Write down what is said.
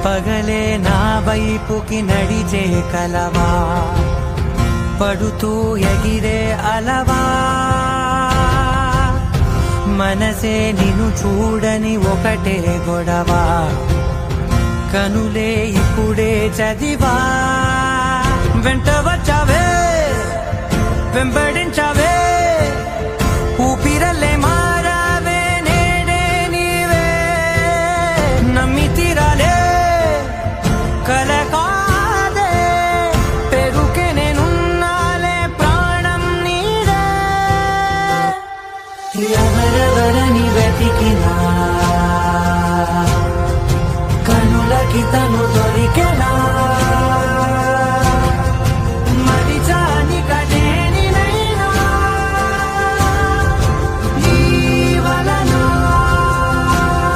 పగలే నా వైపుకి నడిచే కలవా, పడుతూ ఎగిరే అలవా, మనసే నిన్ను చూడని ఒకటే గొడవ, కనులే ఇప్పుడే చదివా. వెంట వచ్చావే, వెంబడించావే,